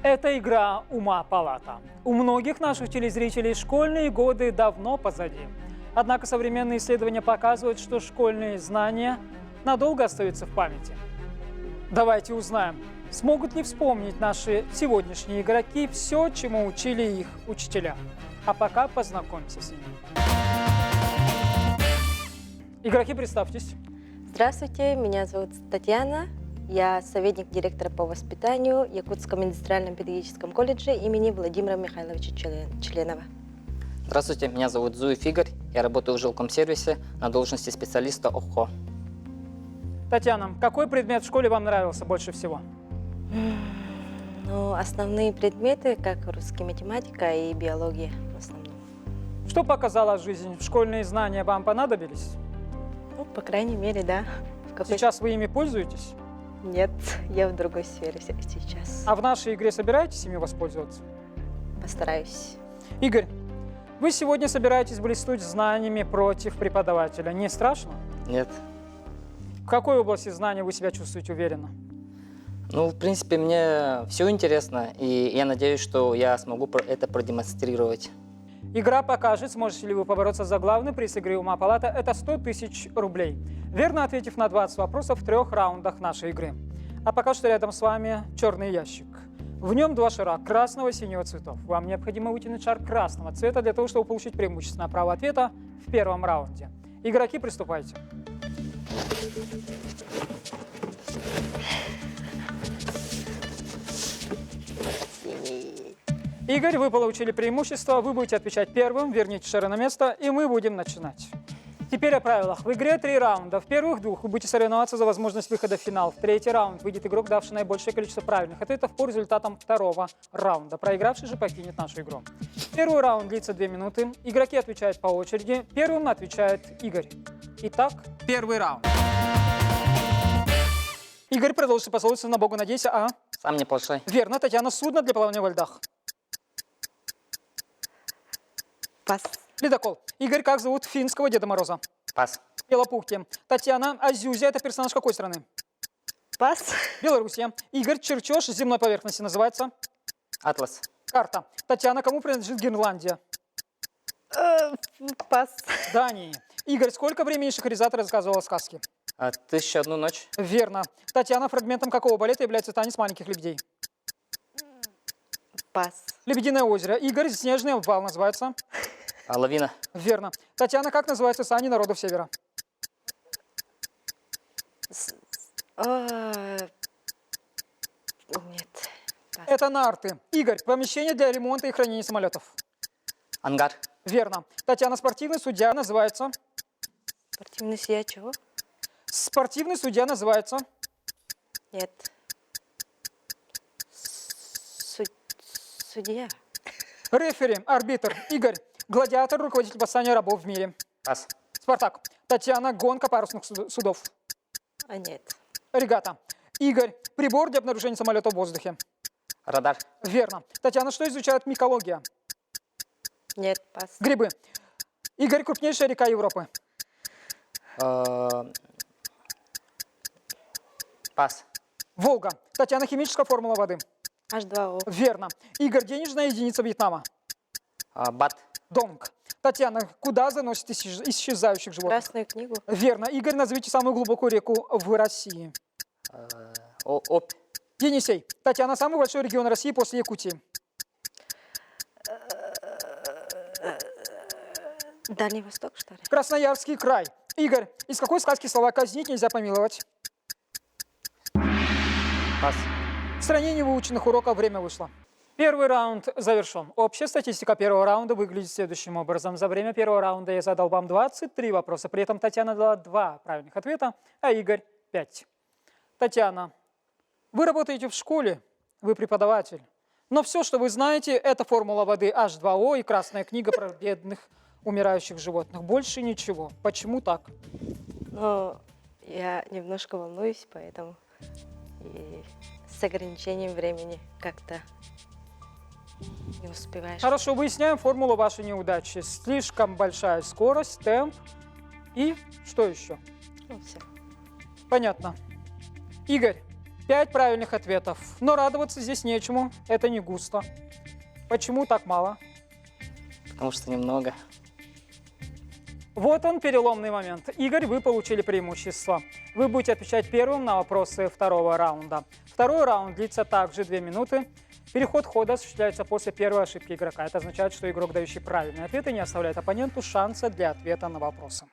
Это игра «Ума палата». У многих наших телезрителей школьные годы давно позади. Однако современные исследования показывают, что школьные знания надолго остаются в памяти. Давайте узнаем, смогут ли вспомнить наши сегодняшние игроки все, чему учили их учителя. А пока познакомься с ними. Игроки, представьтесь. Здравствуйте, меня зовут Татьяна. Я советник директора по воспитанию Якутском индустриальном педагогическом колледже имени Владимира Михайловича Членова. Здравствуйте, меня зовут Зуев Игорь. Я работаю в жилкомсервисе на должности специалиста ОХО. Татьяна, какой предмет в школе вам нравился больше всего? Ну, основные предметы, как русский, математика и биология в основном. Что показала жизнь? Школьные знания вам понадобились? Ну, по крайней мере, да. Сейчас вы ими пользуетесь? Нет, я в другой сфере сейчас. А в нашей игре собираетесь ими воспользоваться? Постараюсь. Игорь, вы сегодня собираетесь блеснуть знаниями против преподавателя. Не страшно? Нет. В какой области знаний вы себя чувствуете уверенно? Ну, в принципе, мне все интересно, и я надеюсь, что я смогу это продемонстрировать. Игра покажет, сможете ли вы побороться за главный приз игры «Ума палата» – это 100 тысяч рублей, верно ответив на 20 вопросов в 3 раундах нашей игры. А пока что рядом с вами черный ящик. В нем 2 шара красного и синего цветов. Вам необходимо вытянуть шар красного цвета для того, чтобы получить преимущественное право ответа в 1 раунде. Игроки, приступайте. Игорь, вы получили преимущество, вы будете отвечать первым, верните шары на место, и мы будем начинать. Теперь о правилах. В игре 3 раунда. В первых 2 вы будете соревноваться за возможность выхода в финал. В 3-й раунд выйдет игрок, давший наибольшее количество правильных ответов по результатам 2-го раунда. Проигравший же покинет нашу игру. Первый раунд длится 2 минуты. Игроки отвечают по очереди. Первым отвечает Игорь. Итак, первый раунд. Игорь, продолжите пословицу «На Бога надейся», а? Сам не плохой. Верно. Татьяна, судно для плавания во льдах. Пас. Ледокол. Игорь, как зовут финского Деда Мороза? Пас. Белопухти. Татьяна, Азюзя – это персонаж какой страны? Пас. Белоруссия. Игорь, чертеж земной поверхности называется? Атлас. Карта. Татьяна, кому принадлежит Гренландия? Пас. Дании. Игорь, сколько времени Шахерезада рассказывала сказки? 1001 ночь. Верно. Татьяна, фрагментом какого балета является танец маленьких лебедей? Пас. Лебединое озеро. Игорь, снежный обвал называется? Лавина. Верно. Татьяна, как называются сани народов Севера? Нет. Пас. Это нарты. Игорь, помещение для ремонта и хранения самолетов? Ангар. Верно. Татьяна, спортивный судья называется? Спортивный судья чего? Спортивный судья называется? Нет. Судья. Рефери, арбитр. Игорь, гладиатор, руководитель восстания рабов в мире. Пас. Спартак. Татьяна, гонка парусных судов. Нет. Регата. Игорь, прибор для обнаружения самолета в воздухе. Радар. Верно. Татьяна, что изучает микология? Нет. Пас. Грибы. Игорь, крупнейшая река Европы. Пас. Волга. Татьяна, химическая формула воды. H2O. Верно. Игорь, денежная единица Вьетнама. Бат. Донг. Татьяна, куда заносит исчезающих животных? Красную книгу. Верно. Игорь, назовите самую глубокую реку в России. Обь. Енисей. Татьяна, самый большой регион России после Якутии. Дальний Восток, что ли? Красноярский край. Игорь, из какой сказки слова «казнить нельзя помиловать»? Пас. В стране невыученных уроков время вышло. Первый раунд завершен. Общая статистика первого раунда выглядит следующим образом. За время первого раунда я задал вам 23 вопроса. При этом Татьяна дала 2 правильных ответа, а Игорь 5. Татьяна, вы работаете в школе, вы преподаватель. Но все, что вы знаете, это формула воды H2O и красная книга про бедных умирающих животных. Больше ничего. Почему так? Ну, я немножко волнуюсь, поэтому и с ограничением времени как-то не успеваешь. Хорошо, выясняем формулу вашей неудачи. Слишком большая скорость, темп и что еще? Ну, все. Понятно. Игорь, 5 правильных ответов. Но радоваться здесь нечему, это не густо. Почему так мало? Потому что немного. Вот он, переломный момент. Игорь, вы получили преимущество. Вы будете отвечать первым на вопросы второго раунда. Второй раунд длится также 2 минуты. Переход хода осуществляется после первой ошибки игрока. Это означает, что игрок, дающий правильные ответы, не оставляет оппоненту шанса для ответа на вопросы.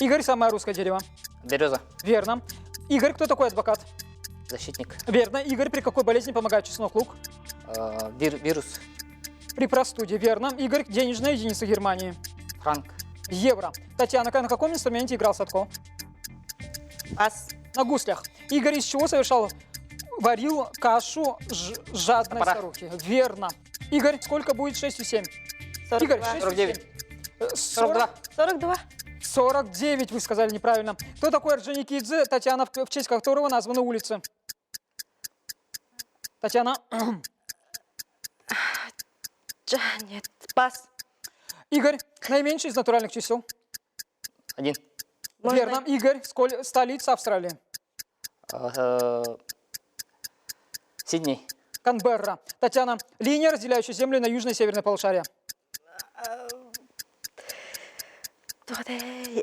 Игорь, самое русское дерево. Береза. Верно. Игорь, кто такой адвокат? Защитник. Верно. Игорь, при какой болезни помогает чеснок, лук? Вирус. При простуде. Верно. Игорь, денежная единица Германии. Франк. Евро. Татьяна, на каком инструменте играл Садко? Пас. На гуслях. Игорь, из чего варил кашу жадной Топора. старухи? Верно. Игорь, сколько будет 6 и 7? 42. Игорь, 6 49. 42. 42. 49 вы сказали неправильно. Кто такой Орджоникидзе? Татьяна, в честь которого названы улицы? Татьяна. Нет. Пас. Игорь, наименьший из натуральных чисел? 1. Можно- Верно. Игорь, столица Австралии? Сидней. Канберра. Татьяна, линия, разделяющая Землю на южное и северное полушария?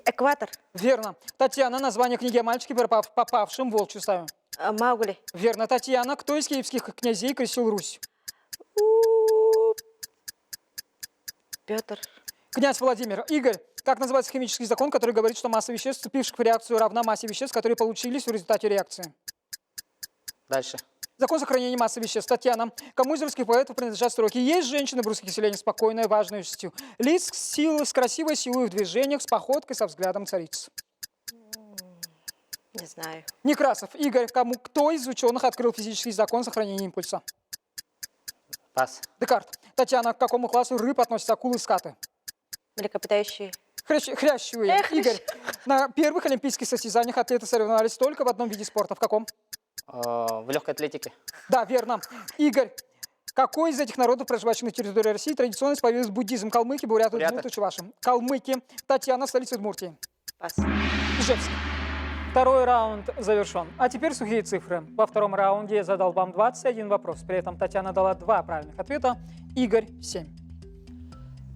Экватор. Верно. Татьяна, название книги о мальчике, попавшем в волчью стаю? Маугли. Верно. Татьяна, кто из киевских князей крестил Русь? Петр. Князь Владимир. Игорь, как называется химический закон, который говорит, что масса веществ, вступивших в реакцию, равна массе веществ, которые получились в результате реакции? Дальше. Закон сохранения массы веществ. Татьяна, кому из русских поэтов принадлежат строки? Есть женщины в русских селениях спокойная, важностью. Лиц с красивой силой в движениях, с походкой, со взглядом цариц. Не знаю. Некрасов. Игорь, кто из ученых открыл физический закон сохранения импульса? Пас. Декарт. Татьяна, к какому классу рыб относятся акулы и скаты? Млекопитающие. Хрящевые. Эх, Игорь, на первых олимпийских состязаниях атлеты соревновались только в одном виде спорта. В каком? В легкой атлетике. Да, верно. Игорь, какой из этих народов, проживающих на территории России, традиционно исповедует буддизм? Калмыки, буряты, Буряты. удмурты, чуваши. Калмыки. Татьяна, столица Удмуртии. Пас. Ижевск. Второй раунд завершен. А теперь сухие цифры. Во втором раунде я задал вам 21 вопрос. При этом Татьяна дала 2 правильных ответа. Игорь – 7.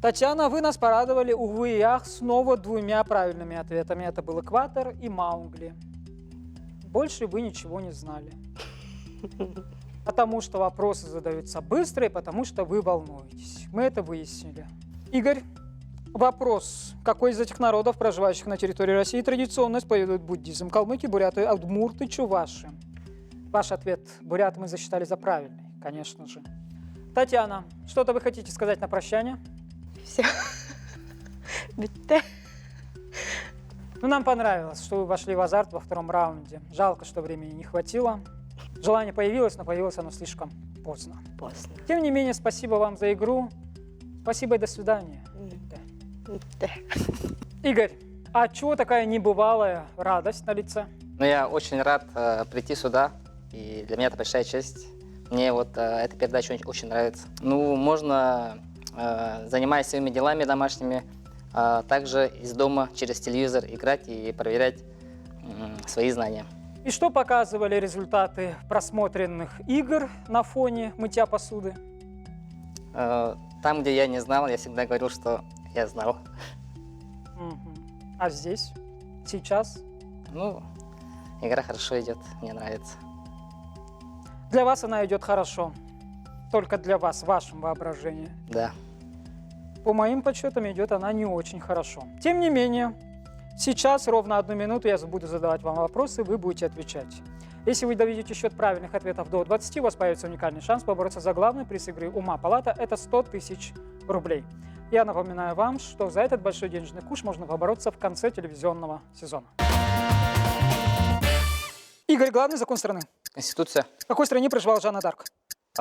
Татьяна, вы нас порадовали, увы и ах, снова 2 правильными ответами. Это был экватор и Маугли. Больше вы ничего не знали. Потому что вопросы задаются быстро и потому что вы волнуетесь. Мы это выяснили. Игорь, вопрос. Какой из этих народов, проживающих на территории России, традиционно исповедует буддизм? Калмыки, буряты, удмурты, чуваши. Ваш ответ буряты мы засчитали за правильный, конечно же. Татьяна, что-то вы хотите сказать на прощание? Все. Битте. Ну, нам понравилось, что вы вошли в азарт во втором раунде. Жалко, что времени не хватило. Желание появилось, но появилось оно слишком поздно. Поздно. Тем не менее, спасибо вам за игру. Спасибо и до свидания. Битте. Игорь, а чего такая небывалая радость на лице? Но я очень рад прийти сюда, и для меня это большая честь. Мне вот эта передача очень нравится. Ну, можно, занимаясь своими делами домашними, также из дома через телевизор играть и проверять свои знания. И что показывали результаты просмотренных игр на фоне мытья посуды? Там, где я не знал, я всегда говорил, что я знал. Мгм. А здесь? Сейчас? Ну, игра хорошо идет, мне нравится. Для вас она идет хорошо. Только для вас, в вашем воображении. Да. По моим подсчетам, идет она не очень хорошо. Тем не менее, сейчас ровно 1 минуту я буду задавать вам вопросы, вы будете отвечать. Если вы доведете счет правильных ответов до 20, у вас появится уникальный шанс побороться за главный приз игры «Ума Палата» – это 100 тысяч рублей. Я напоминаю вам, что за этот большой денежный куш можно побороться в конце телевизионного сезона. Игорь, главный закон страны. Конституция. В какой стране проживал Жанна д'Арк?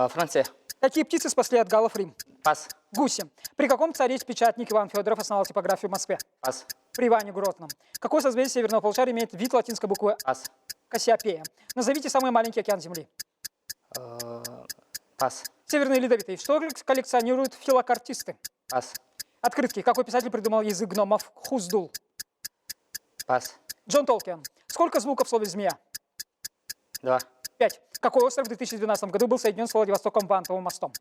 Франция. Какие птицы спасли от галлов Рим? Пас. Гуси. При каком царь-печатник Иван Федоров основал типографию в Москве? Пас. При Иване Грозном. Какое созвездие северного полушария имеет вид латинской буквы Пас. Кассиопея? Назовите самый маленький океан Земли. Пас. Северный ледовитый. Что коллекционируют филокартисты? Пас. Открытки. Какой писатель придумал язык гномов Хуздул? Пас. Джон Толкиан. Сколько звуков в слове «змея»? 2. 5. Какой остров в 2012 году был соединен с Владивостоком Вантовым мостом?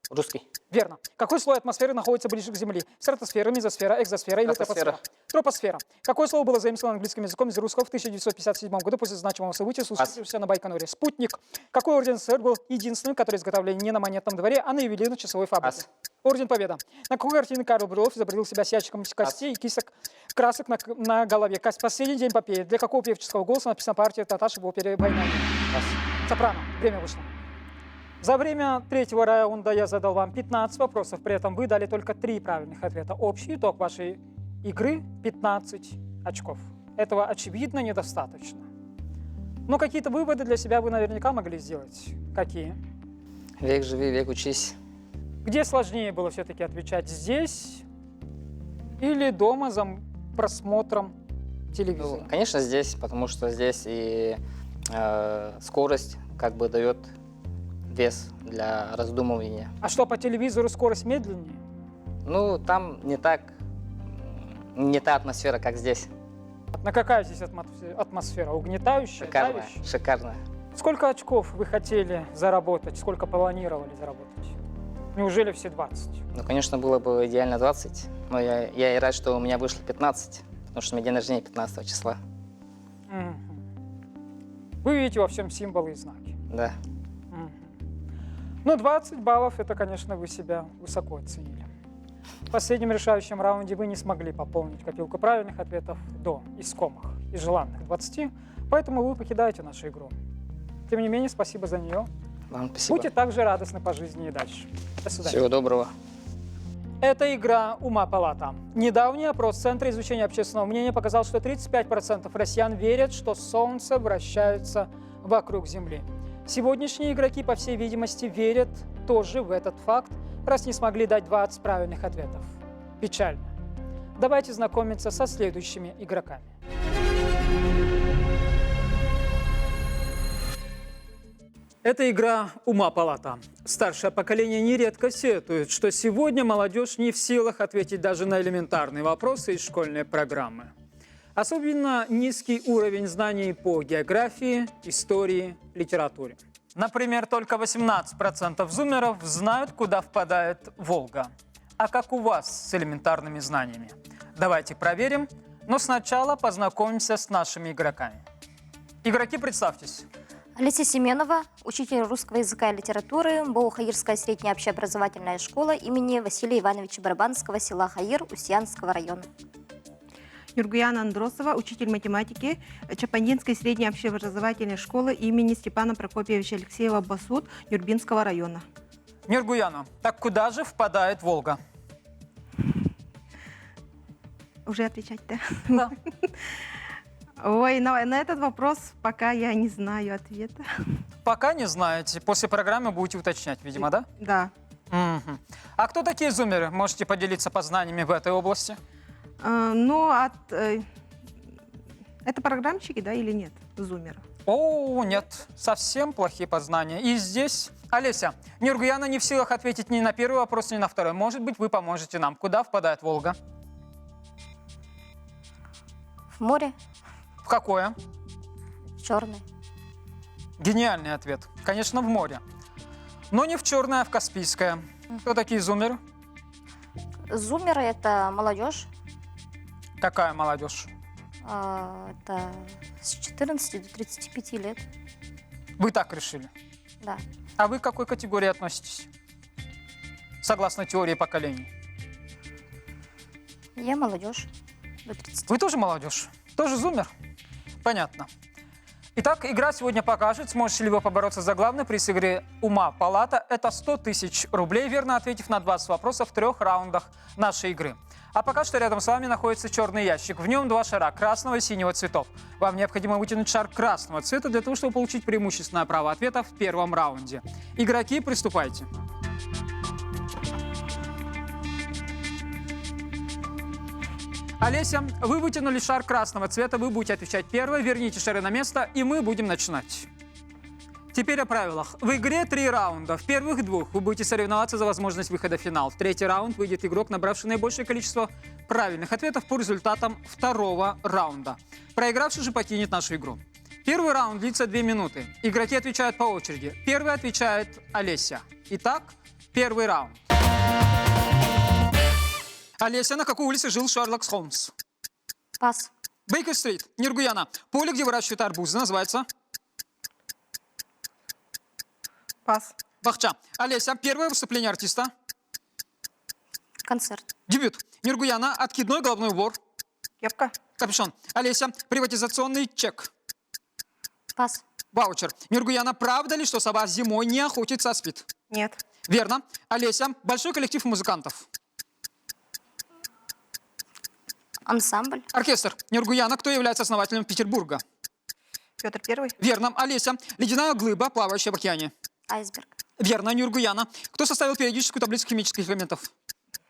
Русский. Верно. Какой слой атмосферы находится ближе к Земле? Стратосфера, мезосфера, экзосфера или Стратосфера. тропосфера? Тропосфера. Какое слово было заимствовано английским языком из русского в 1957 году после значимого события, случившегося на Байконуре? Спутник. Какой орден СССР был единственным, который изготовляли не на монетном дворе, а на ювелирно-часовой фабрике? Орден Победа. На какой картине Карл Брюлов изобразил себя с ящиком костей и кисок красок на голове? Последний день эпопеи. Для какого певческого голоса написана партия Таташи в опере «Война»? Сопрано. Время вышло. За время третьего раунда я задал вам 15 вопросов, при этом вы дали только 3 правильных ответа. Общий итог вашей игры – 15 очков. Этого, очевидно, недостаточно. Но какие-то выводы для себя вы наверняка могли сделать. Какие? Век живи, век учись. Где сложнее было все-таки отвечать? Здесь или дома за просмотром телевизора? Ну, конечно, здесь, потому что здесь и скорость как бы дает вес для раздумывания. А что, по телевизору скорость медленнее? Ну, там не та атмосфера, как здесь. На какая здесь атмосфера? Угнетающая? Шикарная, давящая? шикарная. Сколько очков вы хотели заработать? Сколько планировали заработать? Неужели все 20? Ну, конечно, было бы идеально 20, но я и рад, что у меня вышло 15, потому что у меня день рождения 15 числа. Вы видите во всем символы и знаки. Да. Ну, 20 баллов, это, конечно, вы себя высоко оценили. В последнем решающем раунде вы не смогли пополнить копилку правильных ответов до искомых и желанных 20, поэтому вы покидаете нашу игру. Тем не менее, спасибо за нее. Вам спасибо. Будьте также радостны по жизни и дальше. До свидания. Всего доброго. Это игра «Ума палата». Недавний опрос Центра изучения общественного мнения показал, что 35% россиян верят, что Солнце вращается вокруг Земли. Сегодняшние игроки, по всей видимости, верят тоже в этот факт, раз не смогли дать 20 правильных ответов. Печально. Давайте знакомиться со следующими игроками. Это игра «Ума палата». Старшее поколение нередко сетует, что сегодня молодежь не в силах ответить даже на элементарные вопросы из школьной программы. Особенно низкий уровень знаний по географии, истории, литературе. Например, только 18% зумеров знают, куда впадает Волга. А как у вас с элементарными знаниями? Давайте проверим, но сначала познакомимся с нашими игроками. Игроки, представьтесь. Олеся Семенова, учитель русского языка и литературы, Боухаирская средняя общеобразовательная школа имени Василия Ивановича Барабанского, села Хаир, Устьянского района. Нургуяна Андросова, учитель математики, Чапандинской средней общеобразовательной школы имени Степана Прокопьевича Алексеева Басут, Нюрбинского района. Нюргуяна, так куда же впадает Волга? Уже отвечать-то? Да. Ой, на этот вопрос пока я не знаю ответа. Пока не знаете. После программы будете уточнять, видимо, да? Да. Угу. А кто такие зумеры? Можете поделиться познаниями в этой области? Это программщики, да, или нет? Зумеров. О, нет, совсем плохие познания. И здесь, Олеся, Нюргуяна не в силах ответить ни на первый вопрос, ни на второй. Может быть, вы поможете нам. Куда впадает Волга? В море, В какое? черный. Гениальный ответ. Конечно, в море. Но не в Черное, а в Каспийское. Кто такие зумеры? Зумеры – это молодежь. Какая молодежь? Это с 14 до 35 лет. Вы так решили? Да. А вы к какой категории относитесь? Согласно теории поколений. Я молодежь до 30. Вы тоже молодежь? Тоже зумер? Понятно. Итак, игра сегодня покажет, сможете ли вы побороться за главный приз игры «Ума палата». Это 100 тысяч рублей, верно ответив на 20 вопросов в 3 раундах нашей игры. А пока что рядом с вами находится черный ящик. В нем 2 шара красного и синего цветов. Вам необходимо вытянуть шар красного цвета для того, чтобы получить преимущественное право ответа в первом раунде. Игроки, приступайте. Олеся, вы вытянули шар красного цвета, вы будете отвечать первой, верните шары на место, и мы будем начинать. Теперь о правилах. В игре 3 раунда. В первых 2 вы будете соревноваться за возможность выхода в финал. В третий раунд выйдет игрок, набравший наибольшее количество правильных ответов по результатам второго раунда. Проигравший же покинет нашу игру. Первый раунд длится 2 минуты. Игроки отвечают по очереди. Первый отвечает Олеся. Итак, первый раунд. Олеся, на какой улице жил Шерлок Холмс? Пас. Бейкер-стрит, Нюргуяна. Поле, где выращивают арбузы, называется? Пас. Бахча. Олеся, первое выступление артиста? Концерт. Дебют. Нюргуяна, откидной головной убор. Кепка. Капюшон. Олеся, приватизационный чек. Пас. Ваучер. Нюргуяна, правда ли, что сова зимой не охотится, а спит? Нет. Верно. Олеся, большой коллектив музыкантов. Ансамбль. Оркестр. Нюргуяна, кто является основателем Петербурга? Петр Первый. Верно. Олеся, ледяная глыба, плавающая в океане. Айсберг. Верно. Нюргуяна, кто составил периодическую таблицу химических элементов?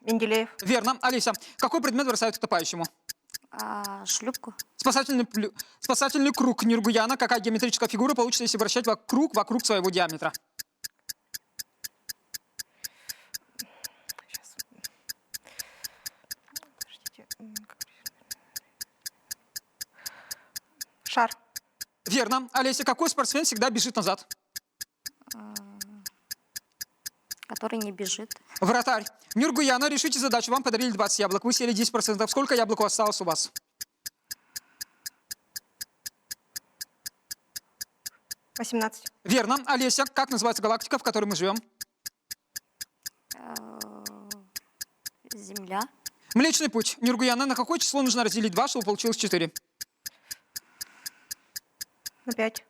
Менделеев. Верно. Олеся, какой предмет бросают утопающему? Шлюпку. Спасательный круг Нюргуяна. Какая геометрическая фигура получится, если вращать вокруг своего диаметра? Сейчас. Подождите. Шар. Верно. Олеся, какой спортсмен всегда бежит назад? Который не бежит. Вратарь. Нюргуяна, решите задачу. Вам подарили 20 яблок. Вы съели 10%. Сколько яблок осталось у вас? 18. Верно. Олеся, как называется галактика, в которой мы живем? Земля. Млечный путь. Нюргуяна, на какое число нужно разделить 2, чтобы получилось 4? На 5.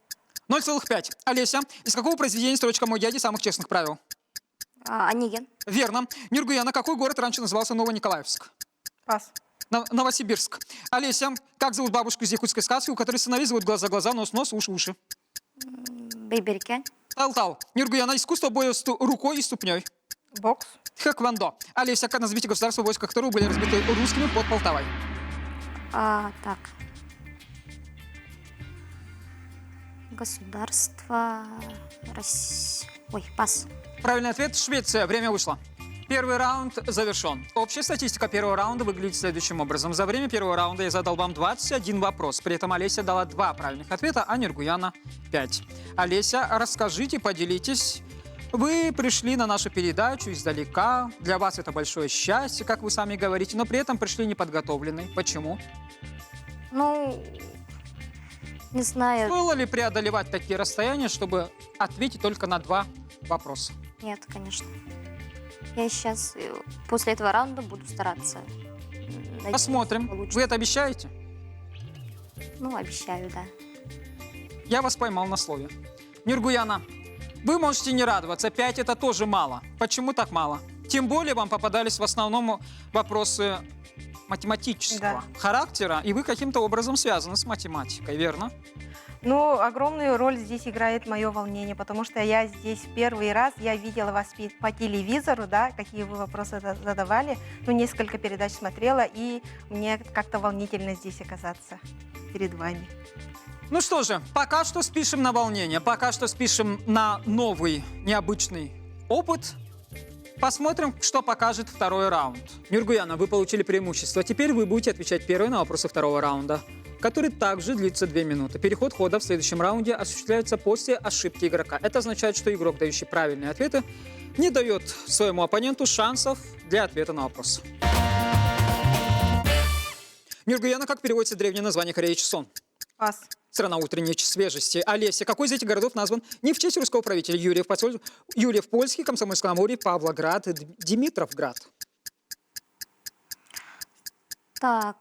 0,5. Олеся, из какого произведения строчка «Мой дядя» самых честных правил? Онегин. Верно. Нюргуяна, какой город раньше назывался Новониколаевск? Пас. Новосибирск. Олеся, как зовут бабушку из якутской сказки, у которой сыновей зовут глаза-глаза, нос-нос, уши-уши? Бейберикянь. Тал-тал. Нюргуяна, искусство боя рукой и ступней. Бокс. Хэквондо. Олеся, как назовите государство, войска которого были разбиты русскими под Полтавой? Так. Государство. Ой, пас. Правильный ответ – Швеция. Время вышло. Первый раунд завершен. Общая статистика первого раунда выглядит следующим образом. За время первого раунда я задал вам 21 вопрос. При этом Олеся дала 2 правильных ответа, а Нюргуяна – 5. Олеся, расскажите, поделитесь. Вы пришли на нашу передачу издалека. Для вас это большое счастье, как вы сами говорите, но при этом пришли неподготовленной. Почему? Ну, не знаю. Было ли преодолевать такие расстояния, чтобы ответить только на 2 вопроса? Нет, конечно. Я сейчас после этого раунда буду стараться. Надеюсь, Посмотрим. получится. Вы это обещаете? Ну, обещаю, да. Я вас поймал на слове. Нюргуяна, вы можете не радоваться. 5 это тоже мало. Почему так мало? Тем более вам попадались в основном вопросы математического характера, и вы каким-то образом связаны с математикой, верно? Ну, огромную роль здесь играет мое волнение, потому что я здесь первый раз, я видела вас по телевизору, да, какие вы вопросы задавали, ну, несколько передач смотрела, и мне как-то волнительно здесь оказаться перед вами. Ну что же, пока что спишем на волнение, пока что спишем на новый, необычный опыт. Посмотрим, что покажет второй раунд. Нюргуяна, вы получили преимущество. Теперь вы будете отвечать первой на вопросы второго раунда, который также длится 2 минуты. Переход хода в следующем раунде осуществляется после ошибки игрока. Это означает, что игрок, дающий правильные ответы, не дает своему оппоненту шансов для ответа на вопрос. Нюргуяна, как переводится древнее название Кореи Чесон? Пас. Страна утренней свежести. Олеся, какой из этих городов назван не в честь русского правителя? Юрьев Польский, Комсомольск-на-Амуре, Павлоград, Димитровград. Так,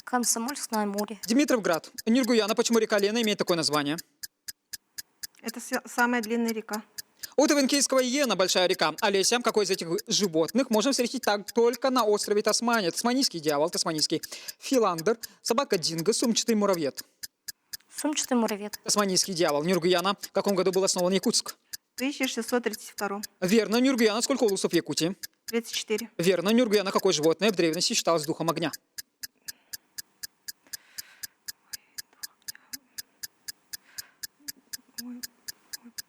Комсомольск-на-Амуре. Димитровград. Нюргуяна, почему река Лена имеет такое название? Это самая длинная река. У Тавенкийского иена большая река. Олеся, какой из этих животных можно встретить только на острове Тасмания? Тасманийский дьявол, тасманийский филандр, собака динго, сумчатый муравьед. Сумчатый муравьед. Тасманийский дьявол. Нюргуяна, в каком году был основан Якутск? В 1632. Верно. Нюргуяна, сколько улусов в Якутии? 34. Верно. Нюргуяна, какое животное в древности считалось духом огня?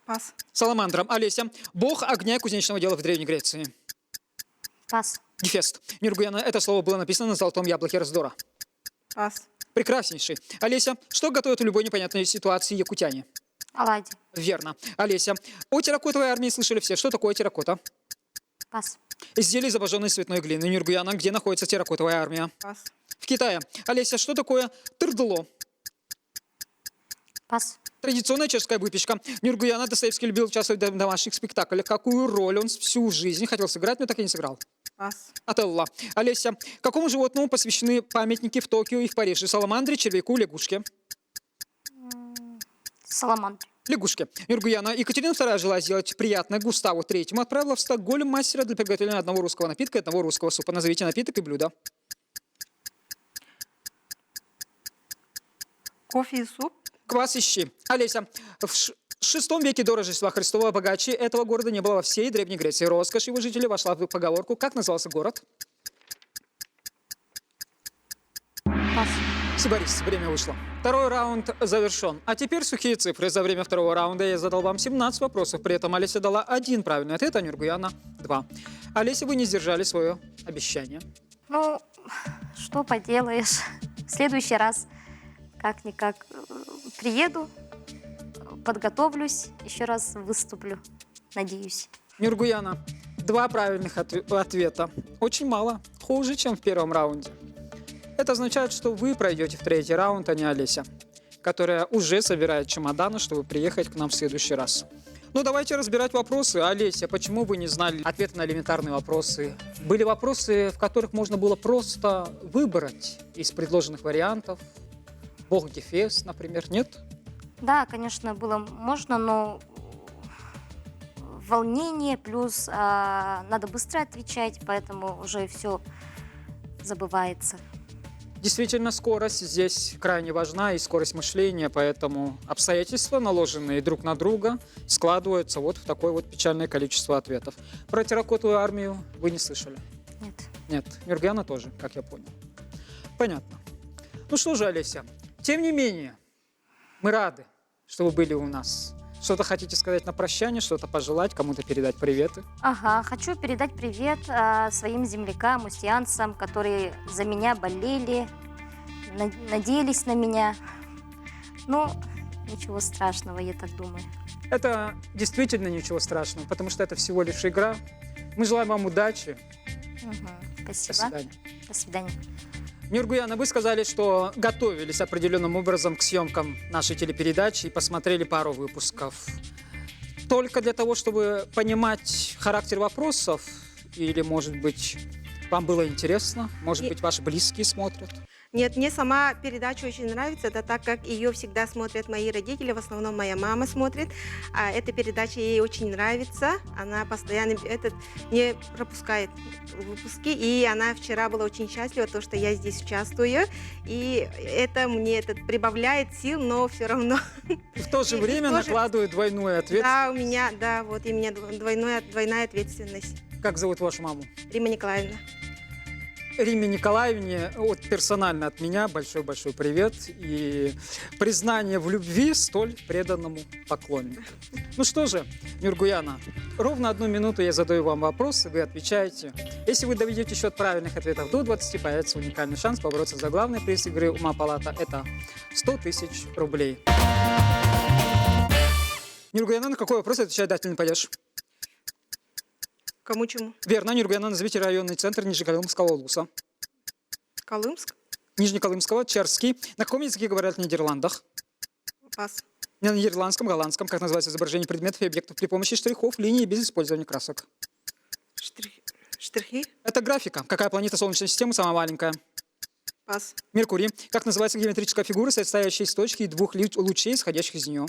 Пас. Саламандра. Олеся. Бог огня и кузнечного дела в Древней Греции. Пас. Гефест. Нюргуяна. Это слово было написано на золотом яблоке раздора. Пас. Прекраснейший. Олеся. Что готовят в любой непонятной ситуации якутяне? Оладьи. Верно. Олеся. О терракотовой армии слышали все. Что такое терракота? Пас. Изделие из обожженной цветной глины. Нюргуяна. Где находится терракотовая армия? Пас. В Китае. Олеся. Что такое тырдло? Пас. Традиционная чешская выпечка. Нюргуяна. Достоевский любил участвовать в домашних спектаклях. Какую роль он всю жизнь хотел сыграть, но так и не сыграл? Пас. Отелло. Олеся. Какому животному посвящены памятники в Токио и в Париже? Саламандре, червяку, лягушке? Саламандр. Лягушке. Нюргуяна. Екатерина II, желая сделать приятное Густаву III, отправила в Стокгольм мастера для приготовления одного русского напитка и одного русского супа. Назовите напиток и блюдо. Кофе и суп. Квас и щи. Олеся. В VI веке до Рождества Христова богаче этого города не было во всей Древней Греции. Роскошь его жителей вошла в поговорку. Как назывался город? Пас. Сибарис. Время вышло. Второй раунд завершен. А теперь сухие цифры. За время второго раунда я задал вам 17 вопросов. При этом Олеся дала 1 правильный ответ, а Нюргуяна 2. Олеся, вы не сдержали свое обещание. Ну, что поделаешь. В следующий раз как-никак приеду, подготовлюсь, еще раз выступлю, надеюсь. Нюргуяна, 2 правильных ответа. Очень мало. Хуже, чем в первом раунде. Это означает, что вы пройдете в третий раунд, а не Олеся, которая уже собирает чемоданы, чтобы приехать к нам в следующий раз. Ну, давайте разбирать вопросы. Олеся, почему вы не знали ответы на элементарные вопросы? Были вопросы, в которых можно было просто выбрать из предложенных вариантов. Бог Гефест, например, нет? Да, конечно, было можно, но волнение, плюс надо быстро отвечать, поэтому уже все забывается. Действительно, скорость здесь крайне важна, и скорость мышления, поэтому обстоятельства, наложенные друг на друга, складываются вот в такое вот печальное количество ответов. Про терракотовую армию вы не слышали? Нет. Нет. Нюргуяна тоже, как я понял. Понятно. Ну что же, Олеся, тем не менее, мы рады, что вы были у нас. Что-то хотите сказать на прощание, что-то пожелать, кому-то передать приветы? Ага, хочу передать привет своим землякам, устьянцам, которые за меня болели, надеялись на меня. Ну, ничего страшного, я так думаю. Это действительно ничего страшного, потому что это всего лишь игра. Мы желаем вам удачи. Угу, До спасибо. свидания. До свидания. Нюргуяна, вы сказали, что готовились определенным образом к съемкам нашей телепередачи и посмотрели пару выпусков. Только для того, чтобы понимать характер вопросов? Или, может быть, вам было интересно? Может быть, ваши близкие смотрят? Нет, мне сама передача очень нравится, это так как ее всегда смотрят мои родители, в основном моя мама смотрит. Эта передача ей очень нравится, она постоянно не пропускает выпуски, и она вчера была очень счастлива, то, что я здесь участвую, и это мне прибавляет сил, но все равно. И в то же время тоже- накладывают двойную ответственность. Да, у меня двойная ответственность. Как зовут вашу маму? Рима Николаевна. Риме Николаевне персонально от меня большой-большой привет и признание в любви столь преданному поклоннику. Ну что же, Нюргуяна, ровно 1 минуту я задаю вам вопрос, и вы отвечаете. Если вы доведете счет правильных ответов до 20, появится уникальный шанс побороться за главный приз игры «Ума Палата». Это 100 000 рублей. Нюргуяна, на какой вопрос отвечать дать не пойдешь? Кому чему? Верно, Нюргуяна, назовите районный центр Нижнеколымского улуса. Колымск? Нижнеколымского, Черский. На каком языке говорят в Нидерландах? Пас. На нидерландском, голландском. Как называется изображение предметов и объектов при помощи штрихов, линий без использования красок? Штрихи? Это графика. Какая планета Солнечной системы самая маленькая? Пас. Меркурий. Как называется геометрическая фигура, состоящая из точки и 2 лучей, исходящих из нее?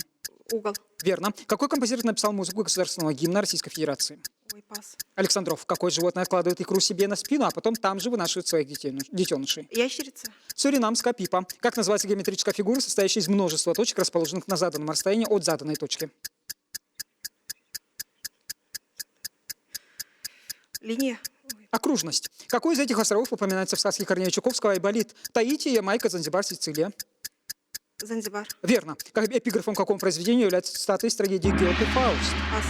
Угол. Верно. Какой композитор написал музыку государственного гимна Российской Федерации? Ой, пас. Александров. Какое животное откладывает икру себе на спину, а потом там же вынашивает своих детенышей? Ящерица. Суринамская пипа. Как называется геометрическая фигура, состоящая из множества точек, расположенных на заданном расстоянии от заданной точки? Линия. Окружность. Какой из этих островов упоминается в сказке Корнея Чуковского «Айболит»? Таити, Ямайка, Занзибар, Сицилия. Занзибар. Верно. Как эпиграфом какому произведению является цитата из трагедии Гёте «Фауст»? Пас.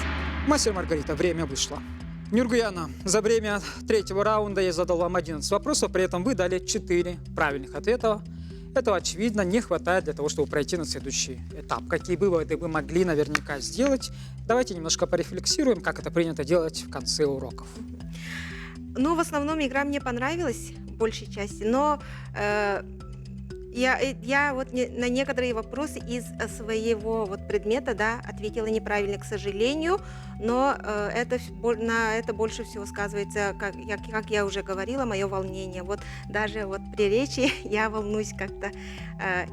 Мастер Маргарита, время вышло. Нюргуяна, за время третьего раунда я задал вам 11 вопросов, при этом вы дали 4 правильных ответа. Этого, очевидно, не хватает для того, чтобы пройти на следующий этап. Какие выводы вы могли наверняка сделать? Давайте немножко порефлексируем, как это принято делать в конце уроков. Ну, в основном игра мне понравилась, в большей части, но я вот на некоторые вопросы из своего вот предмета, да, ответила неправильно, к сожалению, но на это больше всего сказывается, как я уже говорила, мое волнение. Вот даже вот при речи я волнуюсь как-то.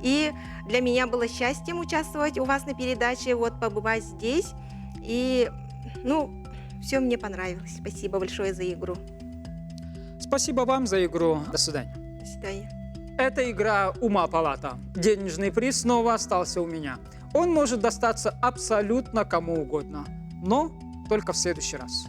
И для меня было счастьем участвовать у вас на передаче, вот побывать здесь. И, ну, все мне понравилось. Спасибо большое за игру. Спасибо вам за игру. До свидания. До свидания. Это игра «Ума палата». Денежный приз снова остался у меня. Он может достаться абсолютно кому угодно, но только в следующий раз.